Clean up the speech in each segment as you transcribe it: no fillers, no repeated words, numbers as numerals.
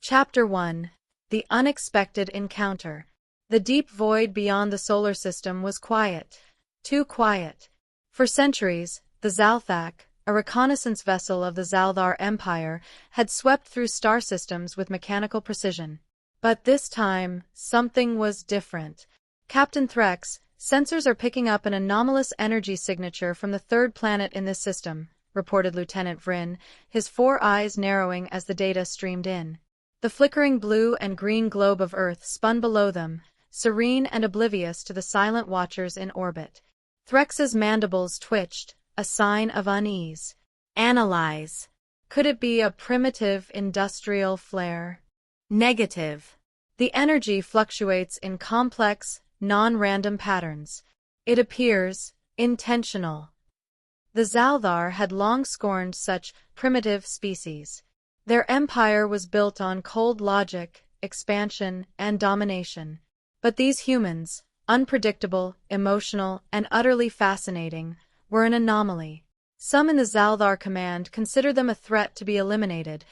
Chapter 1. The Unexpected Encounter. The deep void beyond the solar system was quiet. Too quiet. For centuries, the Zalthak, a reconnaissance vessel of the Zaldar Empire, had swept through star systems with mechanical precision. But this time, something was different. Captain Threx, sensors are picking up an anomalous energy signature from the third planet in this system, reported Lieutenant Vryn, his 4 eyes narrowing as the data streamed in. The flickering blue and green globe of Earth spun below them, serene and oblivious to the silent watchers in orbit. Threx's mandibles twitched, a sign of unease. Analyze. Could it be a primitive industrial flare? Negative. The energy fluctuates in complex, non-random patterns. It appears intentional. The Zaldar had long scorned such primitive species. Their empire was built on cold logic, expansion, and domination. But these humans, unpredictable, emotional, and utterly fascinating, were an anomaly. Some in the Zaldar command considered them a threat to be eliminated.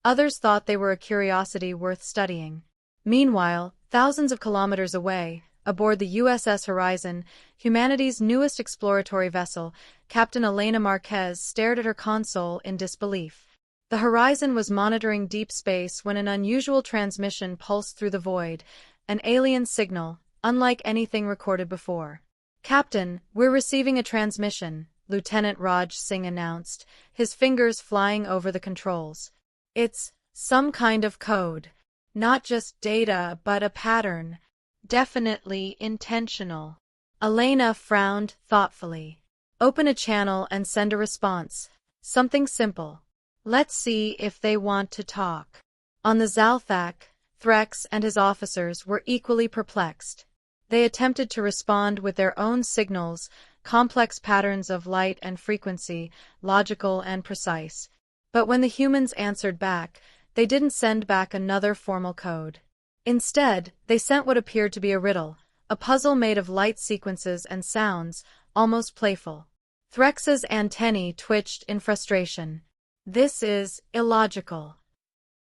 Others thought they were a curiosity worth studying. Meanwhile, thousands of kilometers away, aboard the USS Horizon, humanity's newest exploratory vessel, Captain Elena Marquez stared at her console in disbelief. The Horizon was monitoring deep space when an unusual transmission pulsed through the void, an alien signal, unlike anything recorded before. "Captain, we're receiving a transmission," Lieutenant Raj Singh announced, his fingers flying over the controls. "It's some kind of code. Not just data, but a pattern. Definitely intentional." Elena frowned thoughtfully. "Open a channel and send a response. Something simple. Let's see if they want to talk." On the Zalthak, Threx and his officers were equally perplexed. They attempted to respond with their own signals, complex patterns of light and frequency, logical and precise. But when the humans answered back, they didn't send back another formal code. Instead, they sent what appeared to be a riddle, a puzzle made of light sequences and sounds, almost playful. Threx's antennae twitched in frustration. "This is illogical."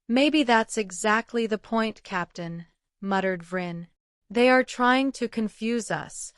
"Maybe that's exactly the point, Captain," muttered Vryn. "They are trying to confuse us."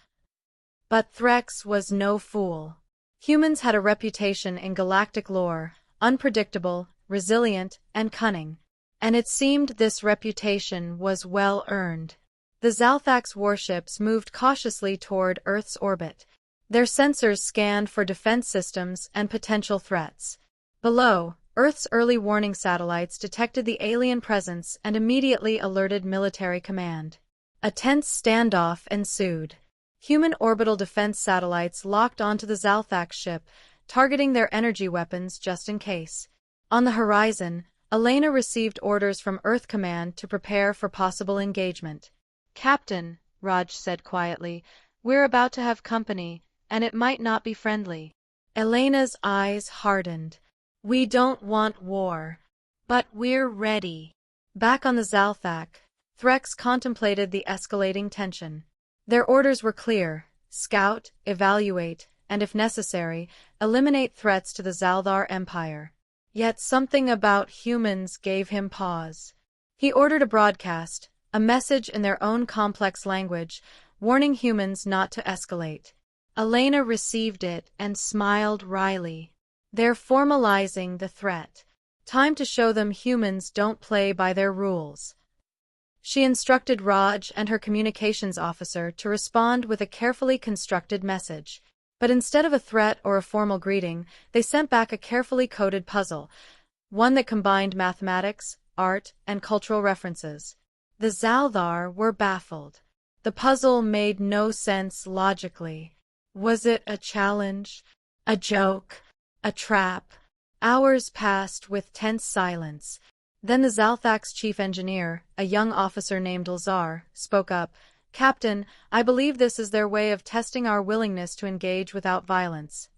But Threx was no fool. Humans had a reputation in galactic lore, unpredictable, resilient, and cunning. And it seemed this reputation was well earned. The Zalthak's warships moved cautiously toward Earth's orbit. Their sensors scanned for defense systems and potential threats. Below, Earth's early warning satellites detected the alien presence and immediately alerted military command. A tense standoff ensued. Human orbital defense satellites locked onto the Zalthak ship, targeting their energy weapons just in case. On the horizon, Elena received orders from Earth Command to prepare for possible engagement. "Captain," Raj said quietly, "we're about to have company, and it might not be friendly." Elena's eyes hardened. "We don't want war. But we're ready." Back on the Zalthak, Threx contemplated the escalating tension. Their orders were clear: scout, evaluate, and if necessary, eliminate threats to the Zaldar Empire. Yet something about humans gave him pause. He ordered a broadcast, a message in their own complex language, warning humans not to escalate. Elena received it and smiled wryly. They're formalizing the threat. Time to show them humans don't play by their rules. She instructed Raj and her communications officer to respond with a carefully constructed message. But instead of a threat or a formal greeting, they sent back a carefully coded puzzle, one that combined mathematics, art, and cultural references. The Zaldar were baffled. The puzzle made no sense logically. Was it a challenge? A joke? A trap? Hours passed with tense silence. Then the Zalthak's chief engineer, a young officer named Elzar, spoke up. "Captain, I believe this is their way of testing our willingness to engage without violence."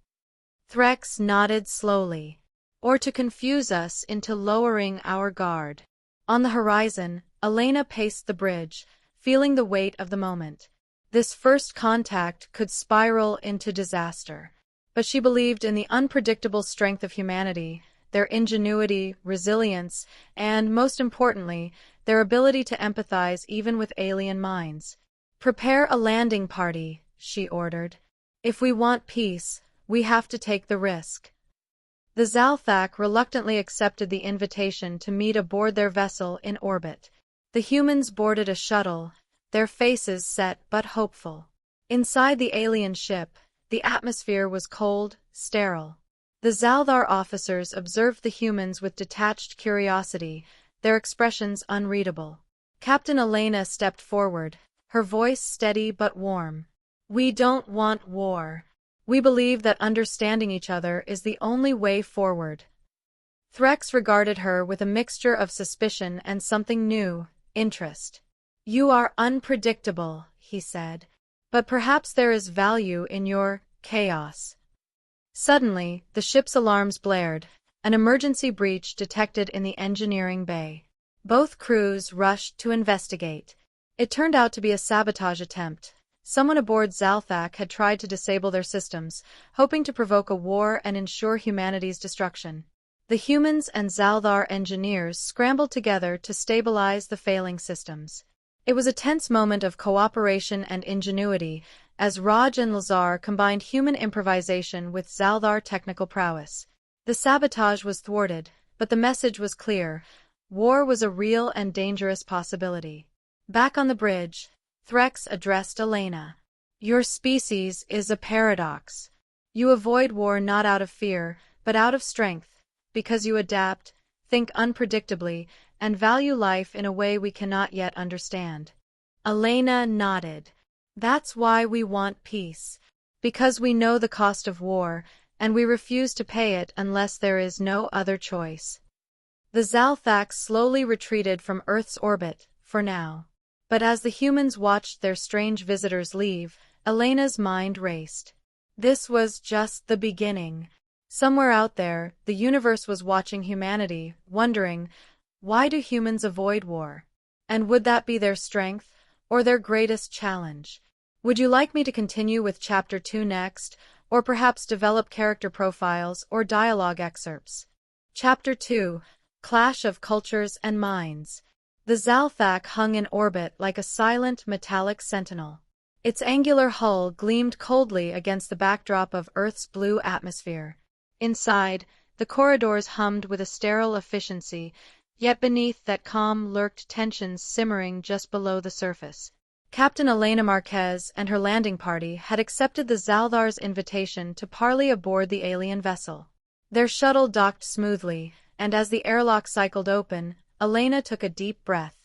Threx nodded slowly. "Or to confuse us into lowering our guard." On the horizon, Elena paced the bridge, feeling the weight of the moment. This first contact could spiral into disaster. But she believed in the unpredictable strength of humanity, their ingenuity, resilience, and, most importantly, their ability to empathize even with alien minds. "Prepare a landing party," she ordered. "If we want peace, we have to take the risk." The Zalthak reluctantly accepted the invitation to meet aboard their vessel in orbit. The humans boarded a shuttle, their faces set but hopeful. Inside the alien ship, the atmosphere was cold, sterile. The Zalthar officers observed the humans with detached curiosity, their expressions unreadable. Captain Elena stepped forward, her voice steady but warm. "We don't want war. We believe that understanding each other is the only way forward." Threx regarded her with a mixture of suspicion and something new, interest. "You are unpredictable," he said. "But perhaps there is value in your chaos." Suddenly, the ship's alarms blared, an emergency breach detected in the engineering bay. Both crews rushed to investigate. It turned out to be a sabotage attempt. Someone aboard Zalthak had tried to disable their systems, hoping to provoke a war and ensure humanity's destruction. The humans and Zalthar engineers scrambled together to stabilize the failing systems. It was a tense moment of cooperation and ingenuity, as Raj and Lazar combined human improvisation with Zalthar technical prowess. The sabotage was thwarted, but the message was clear: war was a real and dangerous possibility. Back on the bridge, Threx addressed Elena. "Your species is a paradox. You avoid war not out of fear, but out of strength, because you adapt, think unpredictably, and value life in a way we cannot yet understand." Elena nodded. "That's why we want peace. Because we know the cost of war, and we refuse to pay it unless there is no other choice." The Zalthak slowly retreated from Earth's orbit, for now. But as the humans watched their strange visitors leave, Elena's mind raced. This was just the beginning. Somewhere out there, the universe was watching humanity, wondering, why do humans avoid war? And would that be their strength, or their greatest challenge? Would you like me to continue with Chapter 2 next, or perhaps develop character profiles or dialogue excerpts? Chapter 2: Clash of Cultures and Minds. The Zalthak hung in orbit like a silent metallic sentinel. Its angular hull gleamed coldly against the backdrop of Earth's blue atmosphere. Inside, the corridors hummed with a sterile efficiency, yet beneath that calm lurked tensions simmering just below the surface. Captain Elena Marquez and her landing party had accepted the Zalthar's invitation to parley aboard the alien vessel. Their shuttle docked smoothly, and as the airlock cycled open, Elena took a deep breath.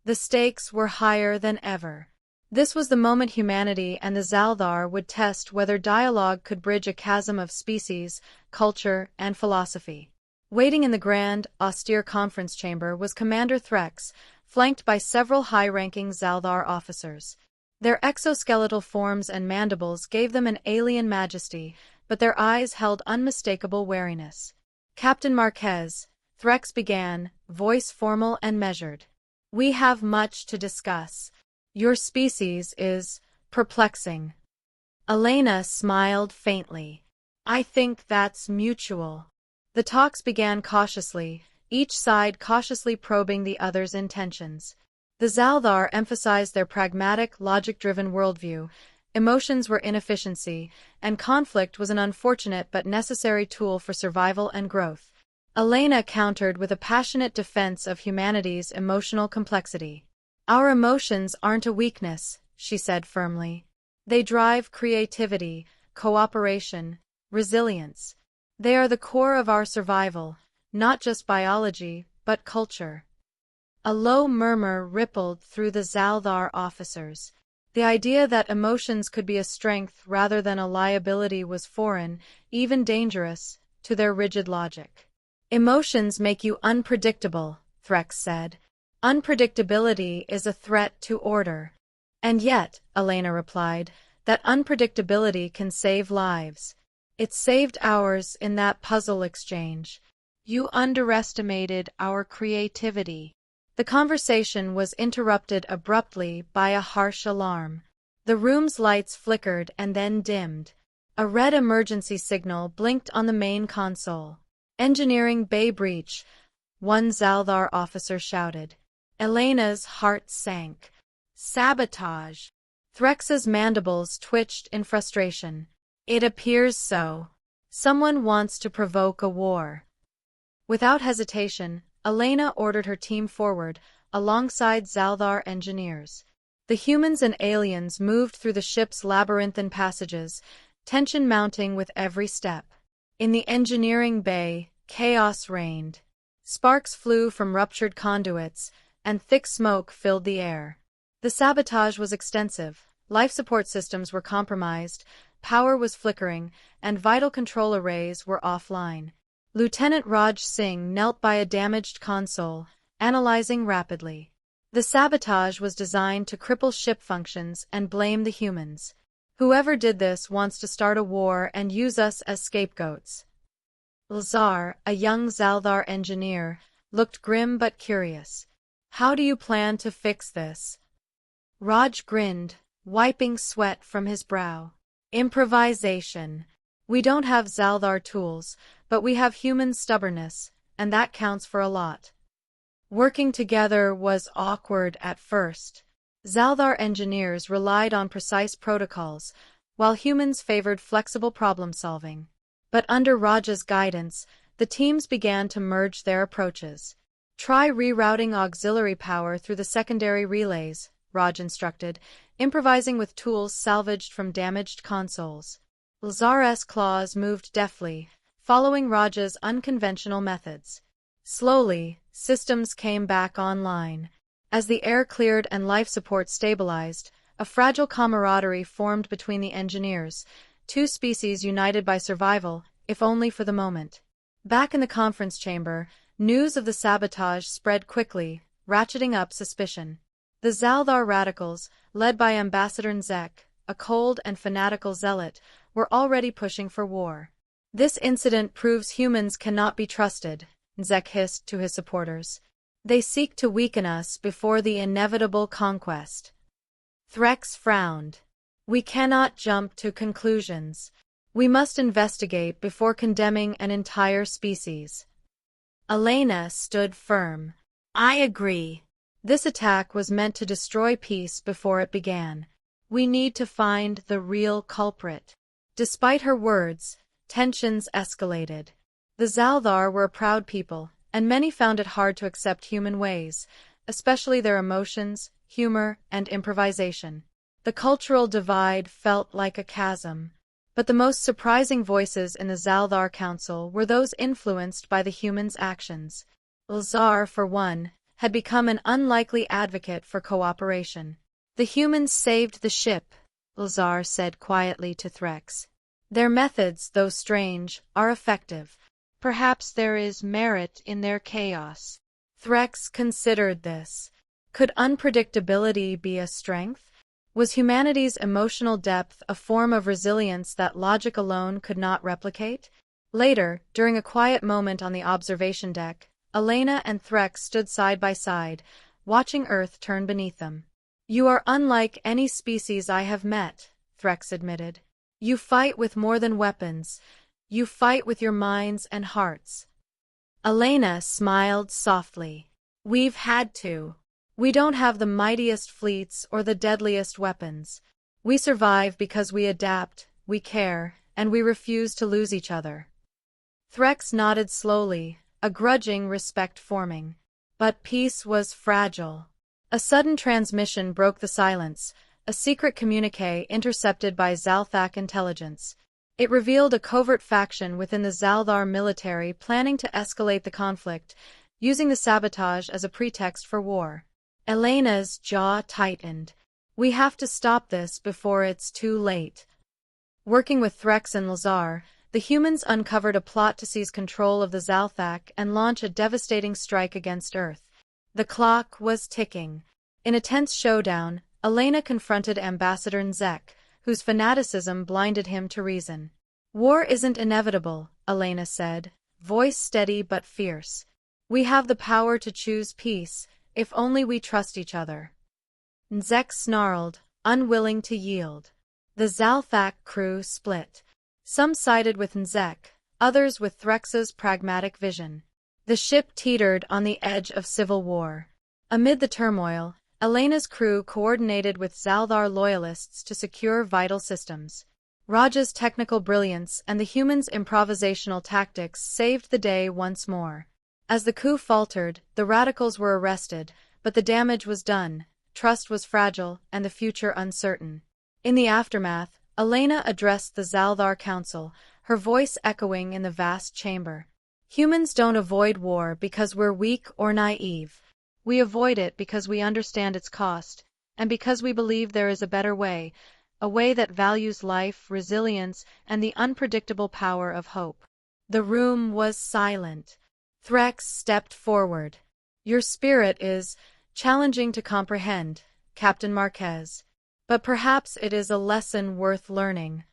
The stakes were higher than ever. This was the moment humanity and the Zalthar would test whether dialogue could bridge a chasm of species, culture, and philosophy. Waiting in the grand, austere conference chamber was Commander Threx, flanked by several high-ranking Zalthar officers. Their exoskeletal forms and mandibles gave them an alien majesty, but their eyes held unmistakable wariness. "Captain Marquez," Threx began, voice formal and measured. "We have much to discuss. Your species is perplexing." Elena smiled faintly. "I think that's mutual." The talks began cautiously, each side cautiously probing the other's intentions. The Zalthar emphasized their pragmatic, logic-driven worldview. Emotions were inefficiency, and conflict was an unfortunate but necessary tool for survival and growth. Elena countered with a passionate defense of humanity's emotional complexity. "Our emotions aren't a weakness," she said firmly. "They drive creativity, cooperation, resilience. They are the core of our survival, not just biology, but culture." A low murmur rippled through the Zalthar officers. The idea that emotions could be a strength rather than a liability was foreign, even dangerous, to their rigid logic. "Emotions make you unpredictable," Threx said. "Unpredictability is a threat to order." "And yet," Elena replied, "that unpredictability can save lives. It saved ours in that puzzle exchange. You underestimated our creativity." The conversation was interrupted abruptly by a harsh alarm. The room's lights flickered and then dimmed. A red emergency signal blinked on the main console. Engineering bay breach, one Zalthar officer shouted. Elena's heart sank. Sabotage. Threx's mandibles twitched in frustration. It appears so. Someone wants to provoke a war. Without hesitation, Elena ordered her team forward, alongside Zalthar engineers. The humans and aliens moved through the ship's labyrinthine passages, tension mounting with every step. In the engineering bay, chaos reigned. Sparks flew from ruptured conduits, and thick smoke filled the air. The sabotage was extensive. Life support systems were compromised, power was flickering, and vital control arrays were offline. Lieutenant Raj Singh knelt by a damaged console, analyzing rapidly. The sabotage was designed to cripple ship functions and blame the humans. Whoever did this wants to start a war and use us as scapegoats. Lazar, a young Zalthar engineer, looked grim but curious. How do you plan to fix this? Raj grinned, wiping sweat from his brow. Improvisation. We don't have Zalthar tools, but we have human stubbornness, and that counts for a lot. Working together was awkward at first. Zalthar engineers relied on precise protocols, while humans favored flexible problem-solving. But under Raj's guidance, the teams began to merge their approaches. Try rerouting auxiliary power through the secondary relays, Raj instructed, improvising with tools salvaged from damaged consoles. Lazar's claws moved deftly, following Raj's unconventional methods. Slowly, systems came back online. As the air cleared and life support stabilized, a fragile camaraderie formed between the engineers, two species united by survival, if only for the moment. Back in the conference chamber, news of the sabotage spread quickly, ratcheting up suspicion. The Zalthar radicals, led by Ambassador Nzek, a cold and fanatical zealot, were already pushing for war. This incident proves humans cannot be trusted, Nzek hissed to his supporters. They seek to weaken us before the inevitable conquest. Threx frowned. We cannot jump to conclusions. We must investigate before condemning an entire species. Elena stood firm. I agree. This attack was meant to destroy peace before it began. We need to find the real culprit. Despite her words, tensions escalated. The Zalthar were a proud people, and many found it hard to accept human ways, especially their emotions, humor, and improvisation. The cultural divide felt like a chasm. But the most surprising voices in the Zalthar Council were those influenced by the humans' actions. Lazar, for one, had become an unlikely advocate for cooperation. The humans saved the ship, Lazar said quietly to Threx. Their methods, though strange, are effective. Perhaps there is merit in their chaos. Threx considered this. Could unpredictability be a strength? Was humanity's emotional depth a form of resilience that logic alone could not replicate? Later, during a quiet moment on the observation deck, Elena and Threx stood side by side, watching Earth turn beneath them. You are unlike any species I have met, Threx admitted. You fight with more than weapons. You fight with your minds and hearts. Elena smiled softly. We've had to. We don't have the mightiest fleets or the deadliest weapons. We survive because we adapt, we care, and we refuse to lose each other. Threx nodded slowly, a grudging respect forming. But peace was fragile. A sudden transmission broke the silence, a secret communique intercepted by Zalthak intelligence. It revealed a covert faction within the Zalthar military planning to escalate the conflict, using the sabotage as a pretext for war. Elena's jaw tightened. We have to stop this before it's too late. Working with Threx and Lazar, the humans uncovered a plot to seize control of the Zalthak and launch a devastating strike against Earth. The clock was ticking. In a tense showdown, Elena confronted Ambassador Nzek, whose fanaticism blinded him to reason. War isn't inevitable, Elena said, voice steady but fierce. We have the power to choose peace, if only we trust each other. Nzek snarled, unwilling to yield. The Zalthak crew split. Some sided with Nzek, others with Threx's pragmatic vision. The ship teetered on the edge of civil war. Amid the turmoil, Elena's crew coordinated with Zalthar loyalists to secure vital systems. Raj's technical brilliance and the humans' improvisational tactics saved the day once more. As the coup faltered, the radicals were arrested, but the damage was done, trust was fragile, and the future uncertain. In the aftermath, Elena addressed the Zalthar Council, her voice echoing in the vast chamber. Humans don't avoid war because we're weak or naive. We avoid it because we understand its cost, and because we believe there is a better way, a way that values life, resilience, and the unpredictable power of hope. The room was silent. Threx stepped forward. Your spirit is challenging to comprehend, Captain Marquez. But perhaps it is a lesson worth learning.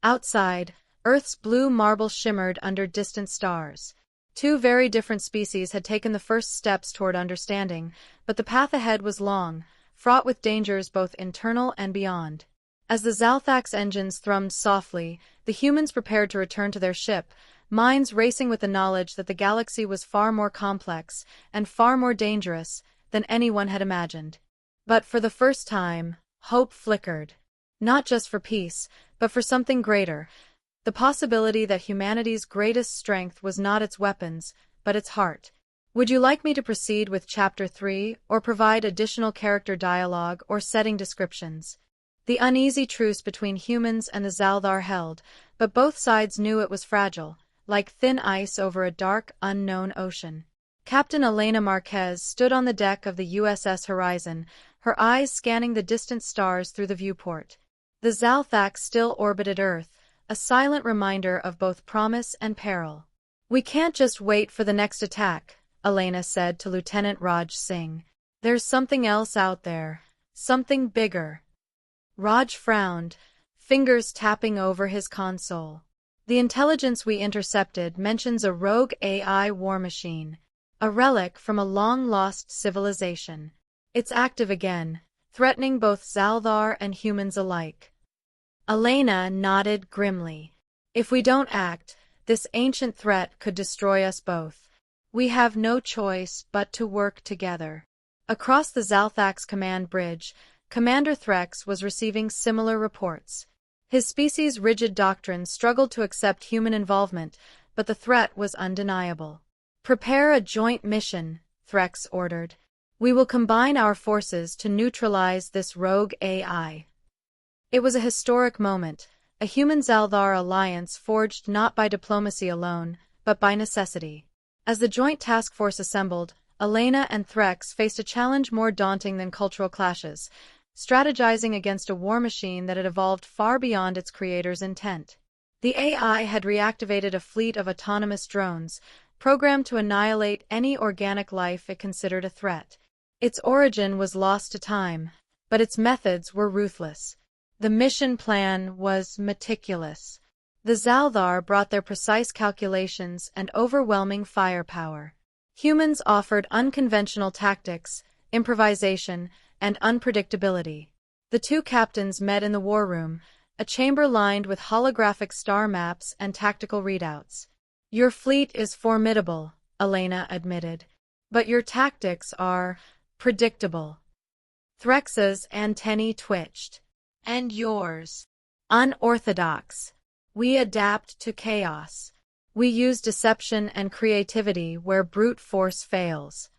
Outside, Earth's blue marble shimmered under distant stars. Two very different species had taken the first steps toward understanding, but the path ahead was long, fraught with dangers both internal and beyond. As the Zalthak's engines thrummed softly, the humans prepared to return to their ship, minds racing with the knowledge that the galaxy was far more complex and far more dangerous than anyone had imagined. But for the first time, hope flickered. Not just for peace, but for something greater. The possibility that humanity's greatest strength was not its weapons, but its heart. Would you like me to proceed with Chapter 3, or provide additional character dialogue or setting descriptions? The uneasy truce between humans and the Zalthar held, but both sides knew it was fragile, like thin ice over a dark, unknown ocean. Captain Elena Marquez stood on the deck of the USS Horizon, her eyes scanning the distant stars through the viewport. The Zalthak still orbited Earth, a silent reminder of both promise and peril. We can't just wait for the next attack, Elena said to Lieutenant Raj Singh. There's something else out there. Something bigger. Raj frowned, fingers tapping over his console. The intelligence we intercepted mentions a rogue AI war machine, a relic from a long-lost civilization. It's active again, threatening both Zalthar and humans alike. Elena nodded grimly. If we don't act, this ancient threat could destroy us both. We have no choice but to work together. Across the Zalthak's command bridge, Commander Threx was receiving similar reports. His species' rigid doctrine struggled to accept human involvement, but the threat was undeniable. Prepare a joint mission, Threx ordered. We will combine our forces to neutralize this rogue AI. It was a historic moment, a human-Zalthar alliance forged not by diplomacy alone, but by necessity. As the joint task force assembled, Elena and Threx faced a challenge more daunting than cultural clashes, strategizing against a war machine that had evolved far beyond its creator's intent. The AI had reactivated a fleet of autonomous drones, programmed to annihilate any organic life it considered a threat. Its origin was lost to time, but its methods were ruthless. The mission plan was meticulous. The Zalthar brought their precise calculations and overwhelming firepower. Humans offered unconventional tactics, improvisation, and unpredictability. The two captains met in the war room, a chamber lined with holographic star maps and tactical readouts. Your fleet is formidable, Elena admitted, but your tactics are predictable. Threx's antennae twitched. And yours? Unorthodox. We adapt to chaos. We use deception and creativity where brute force fails.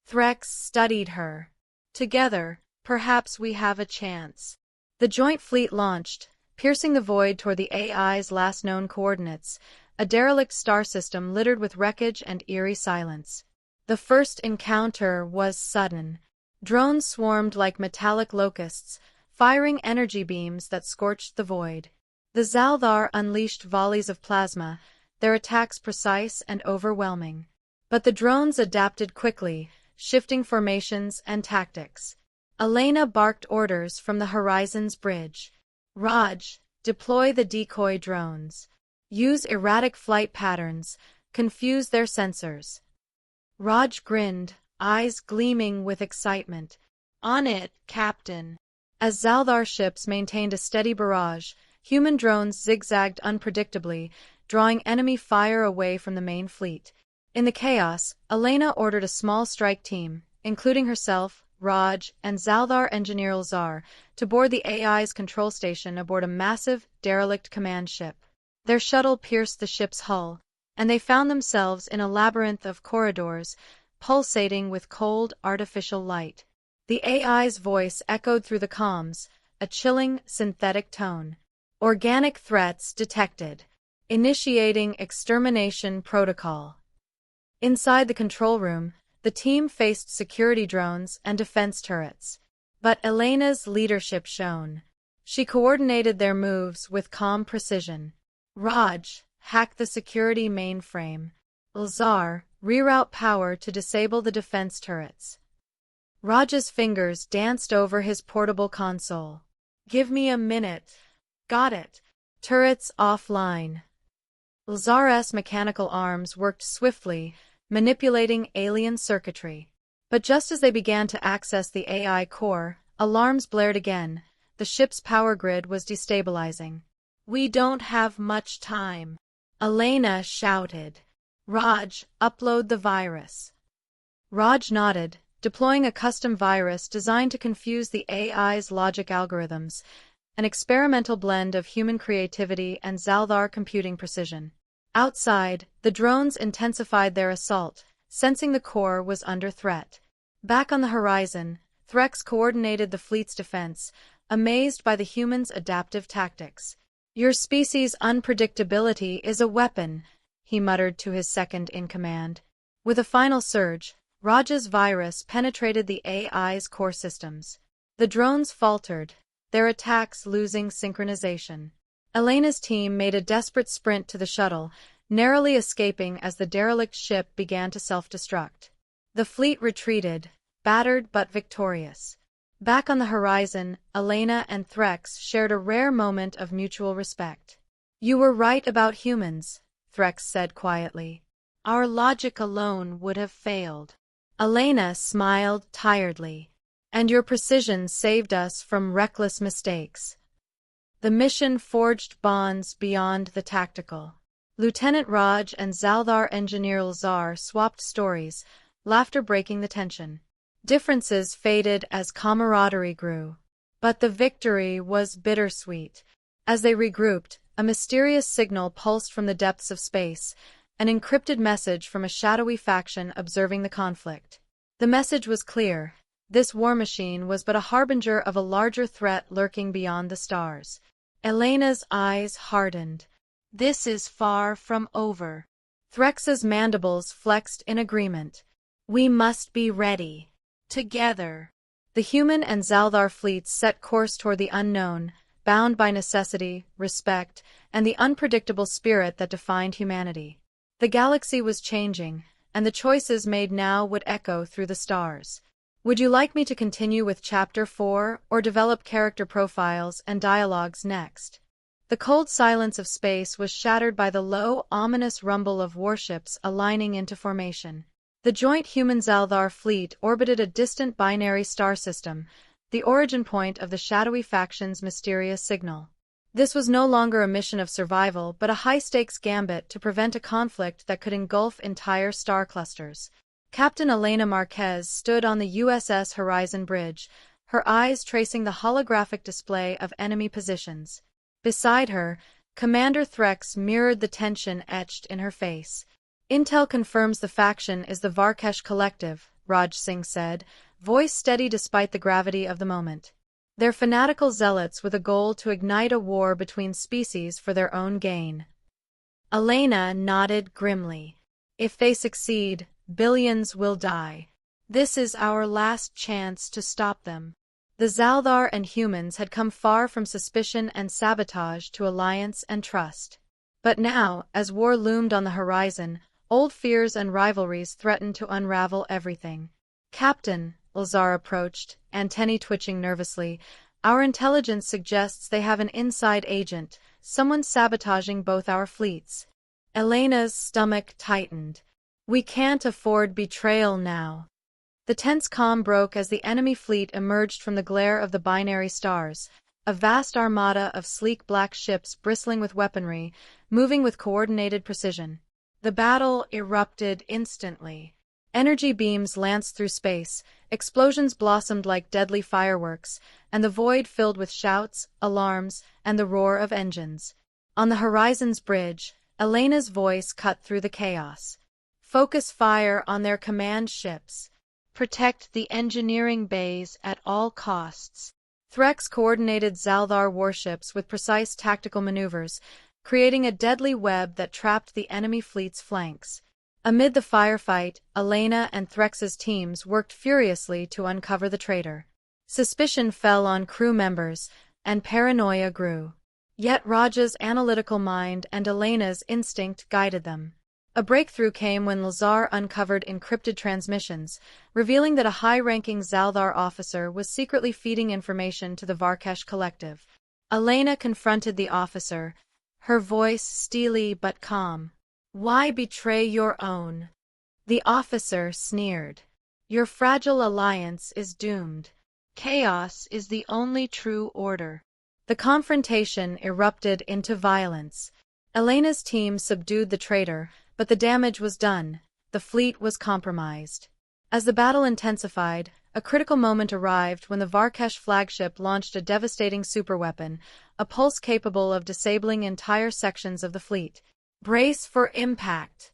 Threx studied her. Together, perhaps we have a chance. The joint fleet launched, piercing the void toward the AI's last known coordinates, a derelict star system littered with wreckage and eerie silence. The first encounter was sudden. Drones swarmed like metallic locusts, firing energy beams that scorched the void. The Zalthar unleashed volleys of plasma, their attacks precise and overwhelming. But the drones adapted quickly, shifting formations and tactics. Elena barked orders from the Horizon's bridge. Raj, deploy the decoy drones. Use erratic flight patterns, confuse their sensors. Raj grinned, eyes gleaming with excitement. On it, Captain. As Zalthar ships maintained a steady barrage, human drones zigzagged unpredictably, drawing enemy fire away from the main fleet. In the chaos, Elena ordered a small strike team, including herself, Raj, and Zaldar engineer Ilzar, to board the AI's control station aboard a massive, derelict command ship. Their shuttle pierced the ship's hull, and they found themselves in a labyrinth of corridors, pulsating with cold, artificial light. The AI's voice echoed through the comms, a chilling, synthetic tone. Organic threats detected. Initiating extermination protocol. Inside the control room, the team faced security drones and defense turrets. But Elena's leadership shone. She coordinated their moves with calm precision. Raj, hack the security mainframe. Ilzar, reroute power to disable the defense turrets. Raj's fingers danced over his portable console. Give me a minute. Got it. Turrets offline. Ilzar's mechanical arms worked swiftly, manipulating alien circuitry. But just as they began to access the AI core, alarms blared again. The ship's power grid was destabilizing. We don't have much time. Elena shouted. Raj, upload the virus. Raj nodded, deploying a custom virus designed to confuse the AI's logic algorithms, an experimental blend of human creativity and Zaldar computing precision. Outside, the drones intensified their assault, sensing the core was under threat. Back on the horizon, Threx coordinated the fleet's defense, amazed by the humans' adaptive tactics. Your species' unpredictability is a weapon, he muttered to his second-in-command. With a final surge, Raj's virus penetrated the AI's core systems. The drones faltered, their attacks losing synchronization. Elena's team made a desperate sprint to the shuttle, narrowly escaping as the derelict ship began to self-destruct. The fleet retreated, battered but victorious. Back on the horizon, Elena and Threx shared a rare moment of mutual respect. You were right about humans, Threx said quietly. Our logic alone would have failed. Elena smiled tiredly. And your precision saved us from reckless mistakes. The mission forged bonds beyond the tactical. Lieutenant Raj and Zaldar engineer Ilzar swapped stories, laughter breaking the tension. Differences faded as camaraderie grew. But the victory was bittersweet. As they regrouped, a mysterious signal pulsed from the depths of space, an encrypted message from a shadowy faction observing the conflict. The message was clear. This war machine was but a harbinger of a larger threat lurking beyond the stars. Elena's eyes hardened. This is far from over. Threx's mandibles flexed in agreement. We must be ready. Together. The human and Zaldar fleets set course toward the unknown, bound by necessity, respect, and the unpredictable spirit that defined humanity. The galaxy was changing, and the choices made now would echo through the stars. Would you like me to continue with Chapter 4 or develop character profiles and dialogues next? The cold silence of space was shattered by the low, ominous rumble of warships aligning into formation. The joint human-Zaldar fleet orbited a distant binary star system, the origin point of the shadowy faction's mysterious signal. This was no longer a mission of survival but a high-stakes gambit to prevent a conflict that could engulf entire star clusters. Captain Elena Marquez stood on the USS Horizon Bridge, her eyes tracing the holographic display of enemy positions. Beside her, Commander Threx mirrored the tension etched in her face. Intel confirms the faction is the Varkesh Collective, Raj Singh said, voice steady despite the gravity of the moment. They're fanatical zealots with a goal to ignite a war between species for their own gain. Elena nodded grimly. If they succeed, billions will die. This is our last chance to stop them. The Zaldar and humans had come far from suspicion and sabotage to alliance and trust. But now, as war loomed on the horizon, old fears and rivalries threatened to unravel everything. Captain, Ilzar approached, antennae twitching nervously, our intelligence suggests they have an inside agent, someone sabotaging both our fleets. Elena's stomach tightened. We can't afford betrayal now. The tense calm broke as the enemy fleet emerged from the glare of the binary stars, a vast armada of sleek black ships bristling with weaponry, moving with coordinated precision. The battle erupted instantly. Energy beams lanced through space, explosions blossomed like deadly fireworks, and the void filled with shouts, alarms, and the roar of engines. On the horizon's bridge, Elena's voice cut through the chaos. Focus fire on their command ships. Protect the engineering bays at all costs. Threx coordinated Zalthar warships with precise tactical maneuvers, creating a deadly web that trapped the enemy fleet's flanks. Amid the firefight, Elena and Threx's teams worked furiously to uncover the traitor. Suspicion fell on crew members, and paranoia grew. Yet Raja's analytical mind and Elena's instinct guided them. A breakthrough came when Lazar uncovered encrypted transmissions, revealing that a high-ranking Zalthar officer was secretly feeding information to the Varkesh collective. Elena confronted the officer, her voice steely but calm. "Why betray your own?" The officer sneered. "Your fragile alliance is doomed. Chaos is the only true order." The confrontation erupted into violence. Elena's team subdued the traitor, but the damage was done. The fleet was compromised. As the battle intensified, a critical moment arrived when the Varkesh flagship launched a devastating superweapon, a pulse capable of disabling entire sections of the fleet. "Brace for impact,"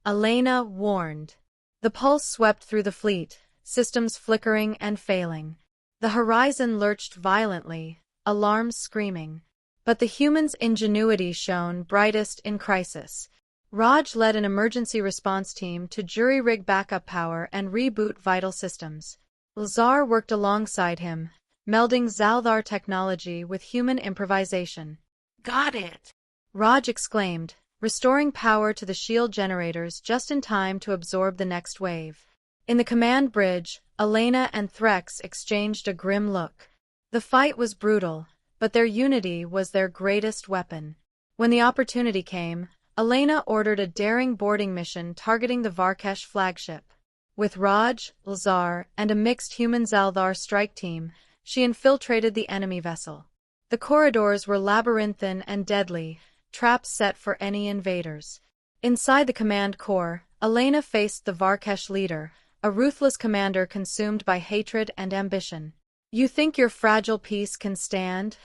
Elena warned. The pulse swept through the fleet, systems flickering and failing. The horizon lurched violently, alarms screaming. But the humans' ingenuity shone brightest in crisis. Raj led an emergency response team to jury-rig backup power and reboot vital systems. Lazar worked alongside him, melding Zalthar technology with human improvisation. "Got it!" Raj exclaimed, restoring power to the shield generators just in time to absorb the next wave. In the command bridge, Elena and Threx exchanged a grim look. The fight was brutal, but their unity was their greatest weapon. When the opportunity came, Elena ordered a daring boarding mission targeting the Varkesh flagship. With Raj, Lazar, and a mixed human-Zalthar strike team, she infiltrated the enemy vessel. The corridors were labyrinthine and deadly, traps set for any invaders. Inside the command core, Elena faced the Varkesh leader, a ruthless commander consumed by hatred and ambition. "You think your fragile peace can stand?"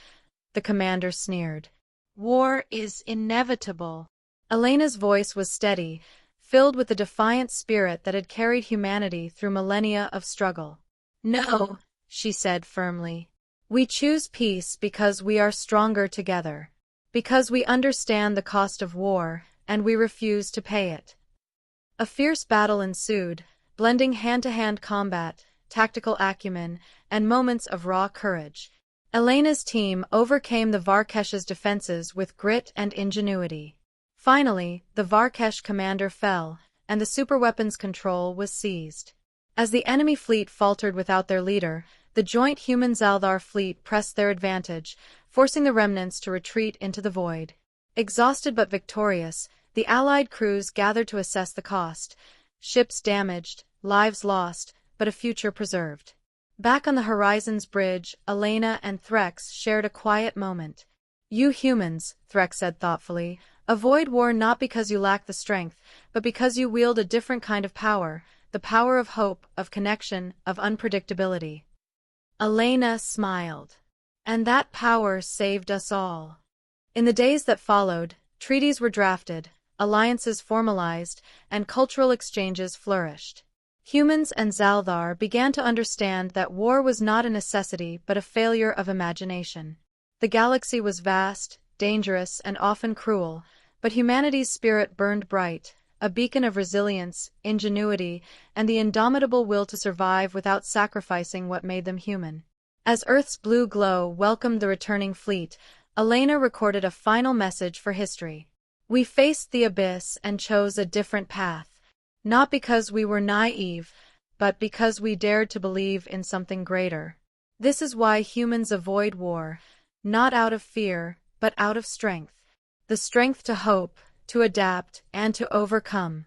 the commander sneered. "War is inevitable." Elena's voice was steady, filled with the defiant spirit that had carried humanity through millennia of struggle. "No," she said firmly. "We choose peace because we are stronger together. Because we understand the cost of war, and we refuse to pay it." A fierce battle ensued, blending hand-to-hand combat, tactical acumen, and moments of raw courage. Elena's team overcame the Varkesh's defenses with grit and ingenuity. Finally, the Varkesh commander fell, and the superweapons control was seized. As the enemy fleet faltered without their leader, the joint human-Zalthar fleet pressed their advantage, forcing the remnants to retreat into the void. Exhausted but victorious, the Allied crews gathered to assess the cost. Ships damaged, lives lost, but a future preserved. Back on the horizon's bridge, Elena and Threx shared a quiet moment. "You humans," Threx said thoughtfully, "avoid war not because you lack the strength, but because you wield a different kind of power, the power of hope, of connection, of unpredictability." Elena smiled. "And that power saved us all." In the days that followed, treaties were drafted, alliances formalized, and cultural exchanges flourished. Humans and Zalthar began to understand that war was not a necessity but a failure of imagination. The galaxy was vast, dangerous, and often cruel, but humanity's spirit burned bright, a beacon of resilience, ingenuity, and the indomitable will to survive without sacrificing what made them human. As Earth's blue glow welcomed the returning fleet, Elena recorded a final message for history. "We faced the abyss and chose a different path, not because we were naive, but because we dared to believe in something greater. This is why humans avoid war, not out of fear, but out of strength. The strength to hope, to adapt, and to overcome."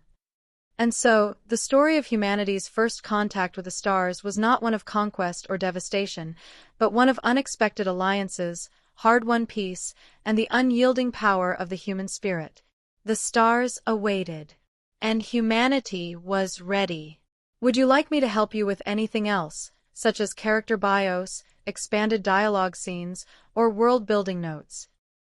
And so, the story of humanity's first contact with the stars was not one of conquest or devastation, but one of unexpected alliances, hard-won peace, and the unyielding power of the human spirit. The stars awaited, and humanity was ready. Would you like me to help you with anything else, such as character bios, expanded dialogue scenes, or world-building notes?